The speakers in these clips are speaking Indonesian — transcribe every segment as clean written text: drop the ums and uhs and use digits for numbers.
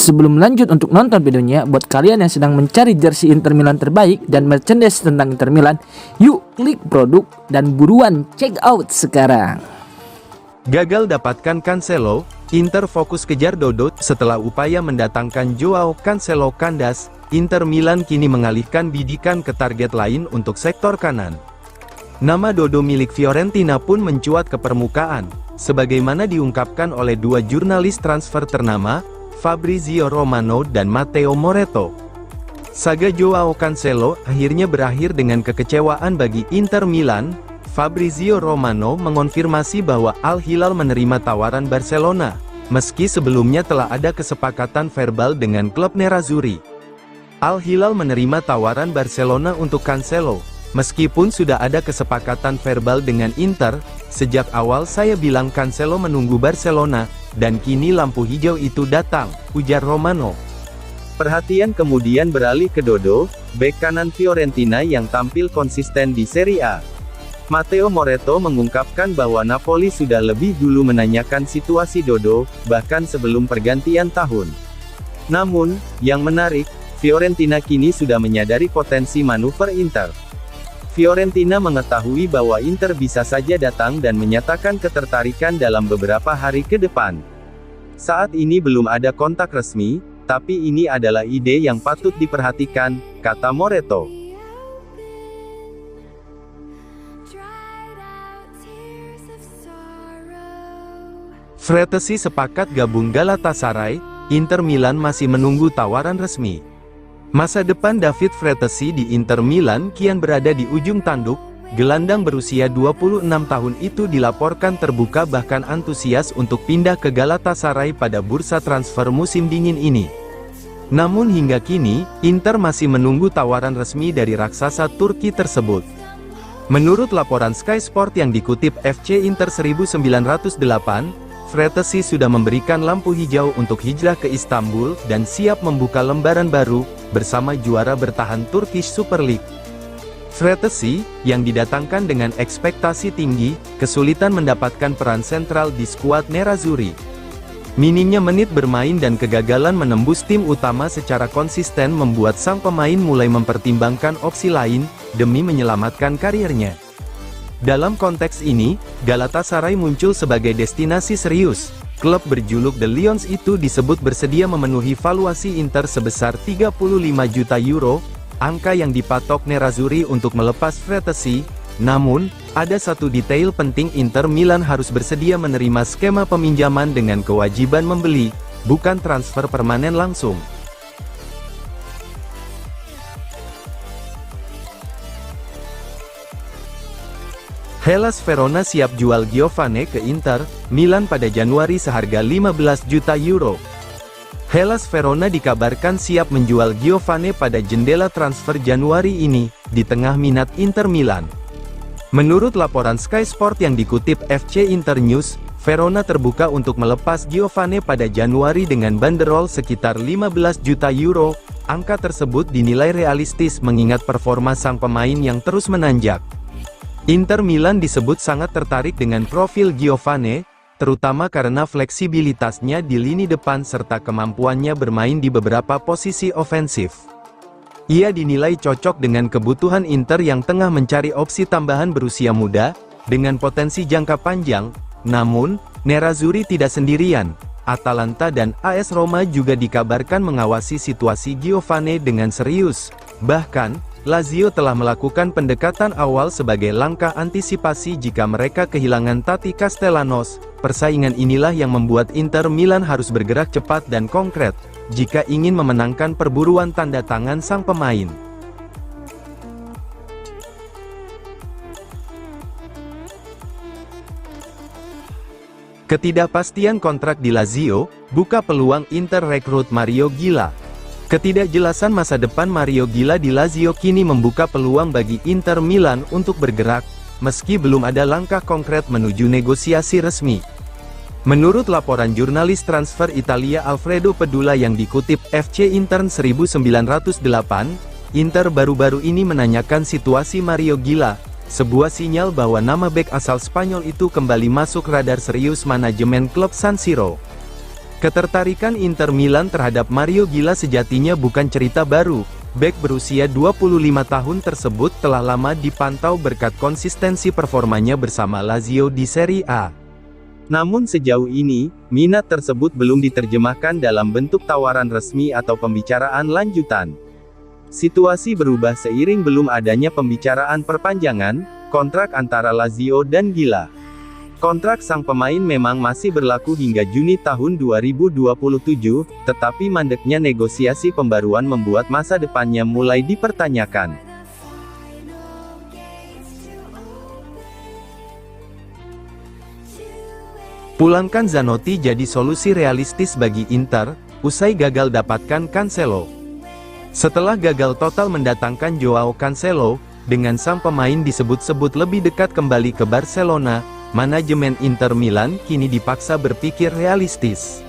Sebelum lanjut untuk nonton videonya, buat kalian yang sedang mencari jersey Inter Milan terbaik dan merchandise tentang Inter Milan, yuk klik produk dan buruan check out sekarang. Gagal dapatkan Cancelo, Inter fokus kejar Dodo. Setelah upaya mendatangkan Joao Cancelo kandas, Inter Milan kini mengalihkan bidikan ke target lain untuk sektor kanan. Nama Dodo milik Fiorentina pun mencuat ke permukaan, sebagaimana diungkapkan oleh dua jurnalis transfer ternama, Fabrizio Romano dan Matteo Moretto. Saga Joao Cancelo akhirnya berakhir dengan kekecewaan bagi Inter Milan. Fabrizio Romano mengonfirmasi bahwa Al Hilal menerima tawaran Barcelona, meski sebelumnya telah ada kesepakatan verbal dengan klub Nerazzurri. Al Hilal menerima tawaran Barcelona untuk Cancelo, meskipun sudah ada kesepakatan verbal dengan Inter. Sejak awal saya bilang Cancelo menunggu Barcelona, dan kini lampu hijau itu datang, ujar Romano. Perhatian kemudian beralih ke Dodo, bek kanan Fiorentina yang tampil konsisten di Serie A. Matteo Moretto mengungkapkan bahwa Napoli sudah lebih dulu menanyakan situasi Dodo, bahkan sebelum pergantian tahun. Namun, yang menarik, Fiorentina kini sudah menyadari potensi manuver Inter. Fiorentina mengetahui bahwa Inter bisa saja datang dan menyatakan ketertarikan dalam beberapa hari ke depan. Saat ini belum ada kontak resmi, tapi ini adalah ide yang patut diperhatikan, kata Moretto. Fratesi sepakat gabung Galatasaray, Inter Milan masih menunggu tawaran resmi. Masa depan David Fratesi di Inter Milan kian berada di ujung tanduk. Gelandang berusia 26 tahun itu dilaporkan terbuka bahkan antusias untuk pindah ke Galatasaray pada bursa transfer musim dingin ini. Namun hingga kini, Inter masih menunggu tawaran resmi dari raksasa Turki tersebut. Menurut laporan Sky Sport yang dikutip FC Inter 1908, Fratesi sudah memberikan lampu hijau untuk hijrah ke Istanbul dan siap membuka lembaran baru bersama juara bertahan Turkish Super League. Fratesi, yang didatangkan dengan ekspektasi tinggi, kesulitan mendapatkan peran sentral di skuad Nerazzurri. Minimnya menit bermain dan kegagalan menembus tim utama secara konsisten membuat sang pemain mulai mempertimbangkan opsi lain, demi menyelamatkan karirnya. Dalam konteks ini, Galatasaray muncul sebagai destinasi serius. Klub berjuluk The Lions itu disebut bersedia memenuhi valuasi Inter sebesar 35 juta euro, angka yang dipatok Nerazzurri untuk melepas Fratesi. Namun, ada satu detail penting: Inter Milan harus bersedia menerima skema peminjaman dengan kewajiban membeli, bukan transfer permanen langsung. Hellas Verona siap jual Giovane ke Inter Milan pada Januari seharga 15 juta euro. Hellas Verona dikabarkan siap menjual Giovane pada jendela transfer Januari ini, di tengah minat Inter Milan. Menurut laporan Sky Sport yang dikutip FC Inter News, Verona terbuka untuk melepas Giovane pada Januari dengan banderol sekitar 15 juta euro. Angka tersebut dinilai realistis mengingat performa sang pemain yang terus menanjak. Inter Milan disebut sangat tertarik dengan profil Giovane, terutama karena fleksibilitasnya di lini depan serta kemampuannya bermain di beberapa posisi ofensif. Ia dinilai cocok dengan kebutuhan Inter yang tengah mencari opsi tambahan berusia muda, dengan potensi jangka panjang. Namun, Nerazzurri tidak sendirian. Atalanta dan AS Roma juga dikabarkan mengawasi situasi Giovane dengan serius. Bahkan, Lazio telah melakukan pendekatan awal sebagai langkah antisipasi jika mereka kehilangan Tati Castellanos. Persaingan inilah yang membuat Inter Milan harus bergerak cepat dan konkret, jika ingin memenangkan perburuan tanda tangan sang pemain. Ketidakpastian kontrak di Lazio, buka peluang Inter rekrut Mario Gila. Ketidakjelasan masa depan Mario Gila di Lazio kini membuka peluang bagi Inter Milan untuk bergerak, meski belum ada langkah konkret menuju negosiasi resmi. Menurut laporan jurnalis transfer Italia Alfredo Pedula yang dikutip FC Intern 1908, Inter baru-baru ini menanyakan situasi Mario Gila, sebuah sinyal bahwa nama bek asal Spanyol itu kembali masuk radar serius manajemen klub San Siro. Ketertarikan Inter Milan terhadap Mario Gila sejatinya bukan cerita baru. Bek berusia 25 tahun tersebut telah lama dipantau berkat konsistensi performanya bersama Lazio di Serie A. Namun sejauh ini, minat tersebut belum diterjemahkan dalam bentuk tawaran resmi atau pembicaraan lanjutan. Situasi berubah seiring belum adanya pembicaraan perpanjangan kontrak antara Lazio dan Gila. Kontrak sang pemain memang masih berlaku hingga Juni tahun 2027, tetapi mandeknya negosiasi pembaruan membuat masa depannya mulai dipertanyakan. Pulangkan Zanotti jadi solusi realistis bagi Inter, usai gagal dapatkan Cancelo. Setelah gagal total mendatangkan Joao Cancelo, dengan sang pemain disebut-sebut lebih dekat kembali ke Barcelona, manajemen Inter Milan kini dipaksa berpikir realistis.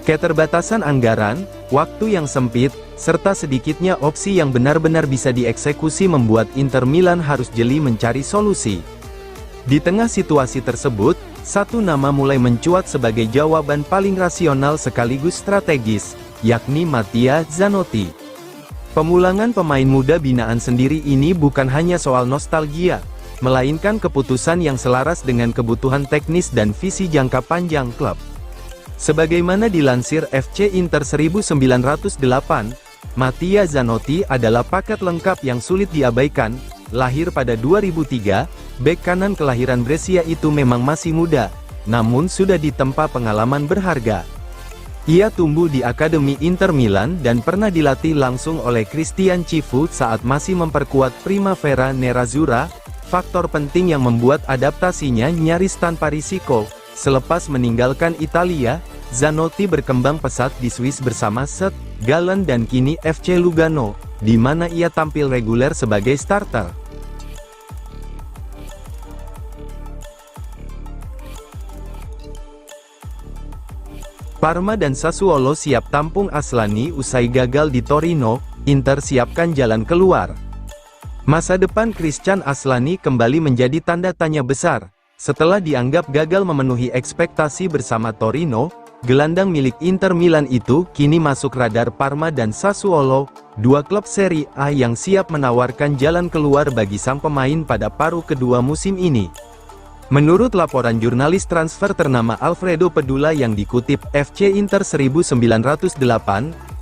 Keterbatasan anggaran, waktu yang sempit, serta sedikitnya opsi yang benar-benar bisa dieksekusi membuat Inter Milan harus jeli mencari solusi. Di tengah situasi tersebut, satu nama mulai mencuat sebagai jawaban paling rasional sekaligus strategis, yakni Mattia Zanotti. Pemulangan pemain muda binaan sendiri ini bukan hanya soal nostalgia, melainkan keputusan yang selaras dengan kebutuhan teknis dan visi jangka panjang klub. Sebagaimana dilansir FC Inter 1908, Mattia Zanotti adalah paket lengkap yang sulit diabaikan. Lahir pada 2003, bek kanan kelahiran Brescia itu memang masih muda, namun sudah ditempa pengalaman berharga. Ia tumbuh di Akademi Inter Milan dan pernah dilatih langsung oleh Christian Cifu saat masih memperkuat Primavera Nerazzurra, faktor penting yang membuat adaptasinya nyaris tanpa risiko. Selepas meninggalkan Italia, Zanotti berkembang pesat di Swiss bersama St. Gallen dan kini FC Lugano, di mana ia tampil reguler sebagai starter. Parma dan Sassuolo siap tampung Aslani usai gagal di Torino, Inter siapkan jalan keluar. Masa depan Christian Aslani kembali menjadi tanda tanya besar. Setelah dianggap gagal memenuhi ekspektasi bersama Torino, gelandang milik Inter Milan itu kini masuk radar Parma dan Sassuolo, dua klub Serie A yang siap menawarkan jalan keluar bagi sang pemain pada paruh kedua musim ini. Menurut laporan jurnalis transfer ternama Alfredo Pedula yang dikutip FC Inter 1908,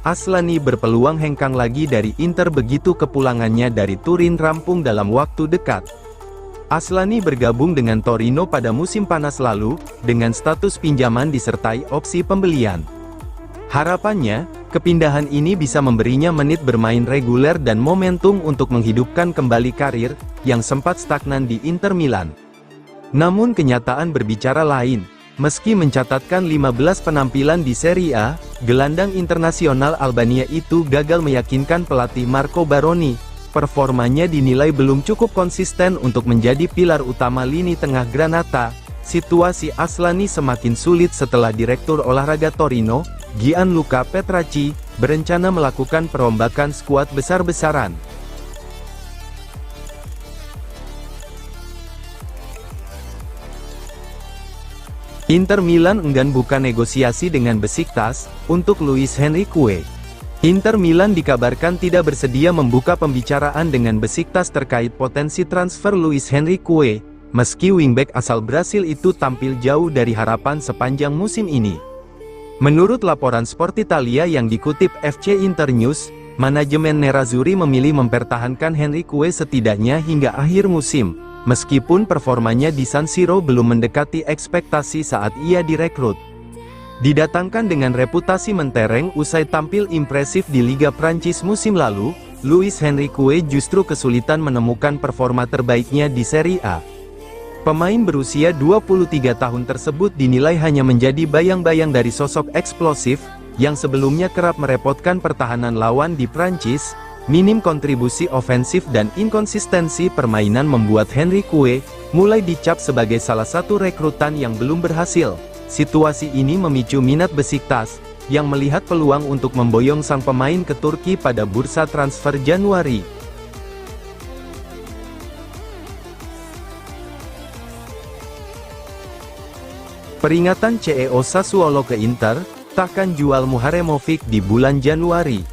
Aslani berpeluang hengkang lagi dari Inter begitu kepulangannya dari Turin rampung dalam waktu dekat. Aslani bergabung dengan Torino pada musim panas lalu, dengan status pinjaman disertai opsi pembelian. Harapannya, kepindahan ini bisa memberinya menit bermain reguler dan momentum untuk menghidupkan kembali karir, yang sempat stagnan di Inter Milan. Namun kenyataan berbicara lain. Meski mencatatkan 15 penampilan di Serie A, gelandang internasional Albania itu gagal meyakinkan pelatih Marco Baroni. Performanya dinilai belum cukup konsisten untuk menjadi pilar utama lini tengah Granata. Situasi Aslani semakin sulit setelah Direktur Olahraga Torino, Gianluca Petracci, berencana melakukan perombakan skuad besar-besaran. Inter Milan enggan buka negosiasi dengan Besiktas untuk Luis Henrique. Inter Milan dikabarkan tidak bersedia membuka pembicaraan dengan Besiktas terkait potensi transfer Luis Henrique, meski wingback asal Brasil itu tampil jauh dari harapan sepanjang musim ini. Menurut laporan Sport Italia yang dikutip FC Inter News, manajemen Nerazzurri memilih mempertahankan Henrique setidaknya hingga akhir musim. Meskipun performanya di San Siro belum mendekati ekspektasi saat ia direkrut. Didatangkan dengan reputasi mentereng usai tampil impresif di Liga Prancis musim lalu, Luis Henrique justru kesulitan menemukan performa terbaiknya di Serie A. Pemain berusia 23 tahun tersebut dinilai hanya menjadi bayang-bayang dari sosok eksplosif, yang sebelumnya kerap merepotkan pertahanan lawan di Prancis. Minim kontribusi ofensif dan inkonsistensi permainan membuat Henrique mulai dicap sebagai salah satu rekrutan yang belum berhasil. Situasi ini memicu minat Besiktas, yang melihat peluang untuk memboyong sang pemain ke Turki pada bursa transfer Januari. Peringatan CEO Sassuolo ke Inter, takkan jual Muharemovic di bulan Januari.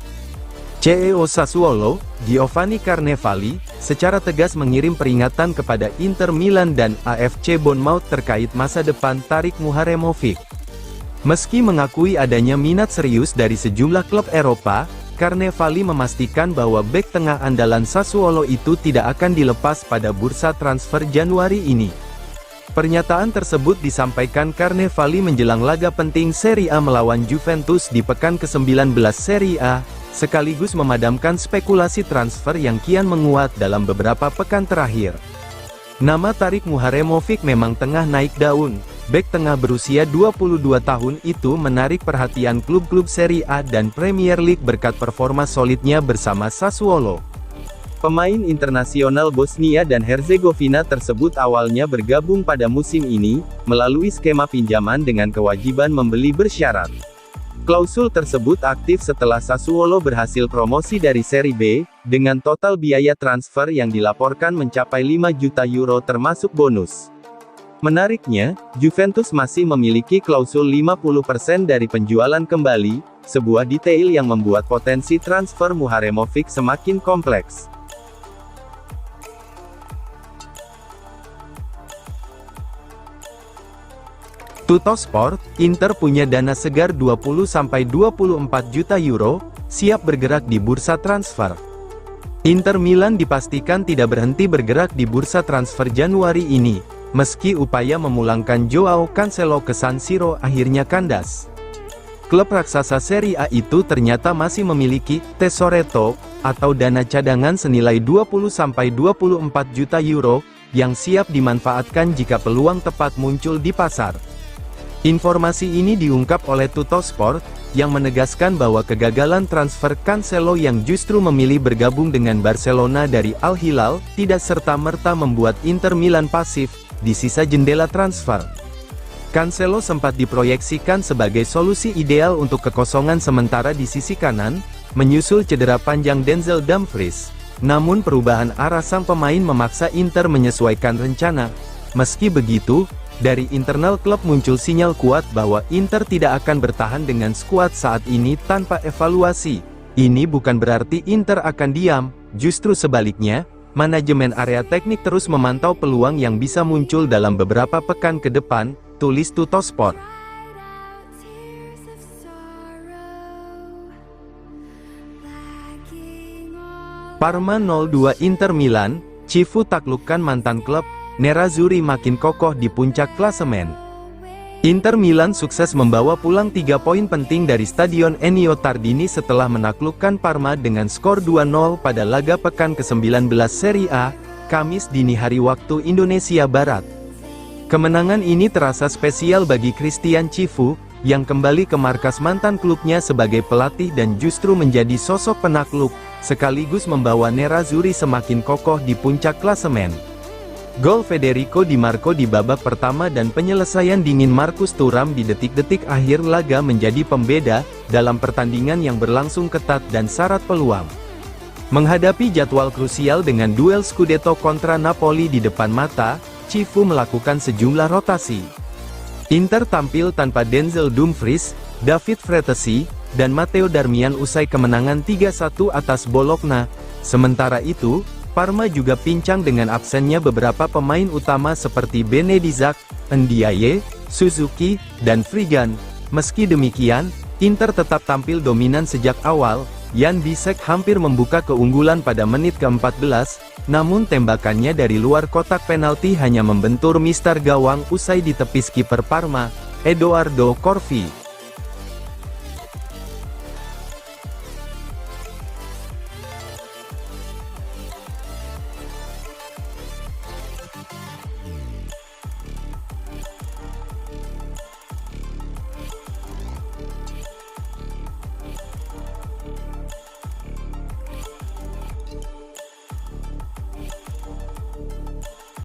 CEO Sassuolo, Giovanni Carnevali, secara tegas mengirim peringatan kepada Inter Milan dan AFC Bournemouth terkait masa depan Tarik Muharemovic. Meski mengakui adanya minat serius dari sejumlah klub Eropa, Carnevali memastikan bahwa bek tengah andalan Sassuolo itu tidak akan dilepas pada bursa transfer Januari ini. Pernyataan tersebut disampaikan Carnevali menjelang laga penting Serie A melawan Juventus di pekan ke-19 Serie A, sekaligus memadamkan spekulasi transfer yang kian menguat dalam beberapa pekan terakhir. Nama Tarik Muharemovic memang tengah naik daun. Bek tengah berusia 22 tahun itu menarik perhatian klub-klub Serie A dan Premier League berkat performa solidnya bersama Sassuolo. Pemain internasional Bosnia dan Herzegovina tersebut awalnya bergabung pada musim ini, melalui skema pinjaman dengan kewajiban membeli bersyarat. Klausul tersebut aktif setelah Sassuolo berhasil promosi dari Serie B, dengan total biaya transfer yang dilaporkan mencapai 5 juta euro termasuk bonus. Menariknya, Juventus masih memiliki klausul 50% dari penjualan kembali, sebuah detail yang membuat potensi transfer Muharemovic semakin kompleks. Tuttosport, Inter punya dana segar 20-24 juta euro, siap bergerak di bursa transfer. Inter Milan dipastikan tidak berhenti bergerak di bursa transfer Januari ini. Meski upaya memulangkan Joao Cancelo ke San Siro akhirnya kandas. Klub raksasa Serie A itu ternyata masih memiliki tesoretto, atau dana cadangan senilai 20-24 juta euro, yang siap dimanfaatkan jika peluang tepat muncul di pasar. Informasi ini diungkap oleh Tuttosport, yang menegaskan bahwa kegagalan transfer Cancelo yang justru memilih bergabung dengan Barcelona dari Al Hilal, tidak serta-merta membuat Inter Milan pasif di sisa jendela transfer. Cancelo sempat diproyeksikan sebagai solusi ideal untuk kekosongan sementara di sisi kanan, menyusul cedera panjang Denzel Dumfries. Namun perubahan arah sang pemain memaksa Inter menyesuaikan rencana. Meski begitu, dari internal klub muncul sinyal kuat bahwa Inter tidak akan bertahan dengan skuad saat ini tanpa evaluasi. Ini bukan berarti Inter akan diam, justru sebaliknya, manajemen area teknik terus memantau peluang yang bisa muncul dalam beberapa pekan ke depan, tulis Tuttosport. Parma 0-2 Inter Milan, Cifu taklukkan mantan klub, Nerazzurri makin kokoh di puncak klasemen. Inter Milan sukses membawa pulang 3 poin penting dari Stadion Ennio Tardini setelah menaklukkan Parma dengan skor 2-0 pada laga pekan ke-19 Serie A, Kamis dini hari waktu Indonesia Barat. Kemenangan ini terasa spesial bagi Christian Cifu, yang kembali ke markas mantan klubnya sebagai pelatih dan justru menjadi sosok penakluk, sekaligus membawa Nerazzurri semakin kokoh di puncak klasemen. Gol Federico Di Marco di babak pertama dan penyelesaian dingin Marcus Thuram di detik-detik akhir laga menjadi pembeda, dalam pertandingan yang berlangsung ketat dan syarat peluang. Menghadapi jadwal krusial dengan duel Scudetto kontra Napoli di depan mata, Cifu melakukan sejumlah rotasi. Inter tampil tanpa Denzel Dumfries, David Fratesi, dan Matteo Darmian usai kemenangan 3-1 atas Bologna. Sementara itu, Parma juga pincang dengan absennya beberapa pemain utama seperti Benedizak, Ndiaye, Suzuki, dan Frigan. Meski demikian, Inter tetap tampil dominan sejak awal. Jan Bisek hampir membuka keunggulan pada menit ke-14, namun tembakannya dari luar kotak penalti hanya membentur mistar gawang usai ditepis kiper Parma, Edoardo Corvi.